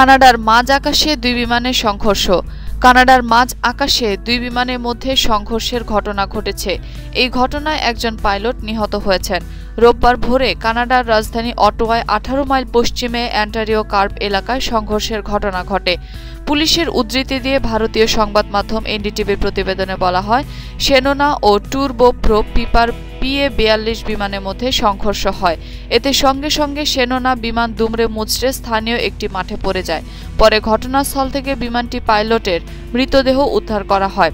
কানাডার মাঝ আকাশে দুই বিমানের সংঘর্ষ। কানাডার মাঝ আকাশে দুই বিমানের মধ্যে সংঘর্ষের ঘটনা ঘটেছে। এই ঘটনায় একজন পাইলট নিহত হয়েছেন। রোববার ভোরে কানাডার রাজধানী অটোয়ায় 18 মাইল পশ্চিমে অন্টারিও কার্প এলাকায় সংঘর্ষের ঘটনা ঘটে। পুলিশের উদ্ধৃতি দিয়ে ভারতীয় সংবাদ মাধ্যম এনডিটিভির প্রতিবেদনে বলা হয়, শেনোনা ও টুরবো প্রো পিপার PA-42 বিমানের মধ্যে সংঘর্ষ হয়। এতে সঙ্গে সঙ্গে শেনোনা বিমান দুমড়ে মুচড়ে স্থানীয় একটি মাঠে পড়ে যায়। পরে ঘটনাস্থল থেকে বিমানটি পাইলটের মৃতদেহ উদ্ধার করা হয়।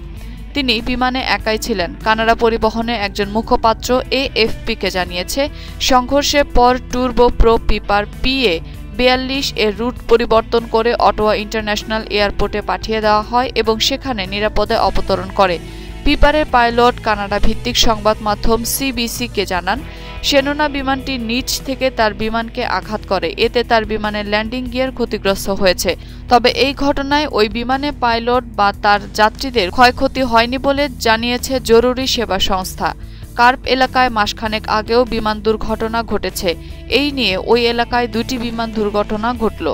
তিনি বিমানে একাই ছিলেন। কানাডা পরিবহনের একজন মুখপাত্র AFP-কে জানিয়েছে, সংঘর্ষের পর টুরবো প্রো পিপার PA-42 এর রুট পরিবর্তন করে অটোয়া ইন্টারন্যাশনাল এয়ারপোর্টে পাঠিয়ে দেওয়া হয় এবং সেখানে নিরাপদে অবতরণ করে। পিপারের পাইলট কানাডা ভিত্তিক সংবাদ মাধ্যম CBC-কে জানান, শেনোনা বিমানটি নিচ থেকে তার বিমানকে আঘাত করে। এতে তার বিমানের ল্যান্ডিং গিয়ার ক্ষতিগ্রস্ত হয়েছে। তবে এই ঘটনায় ওই বিমানে পাইলট বা তার যাত্রীদের ক্ষয়ক্ষতি হয়নি বলে জানিয়েছে জরুরি সেবা সংস্থা। কার্প এলাকায় মাসখানেক আগেও বিমান দুর্ঘটনা ঘটেছে। এই নিয়ে ওই এলাকায় 2টি বিমান দুর্ঘটনা ঘটল।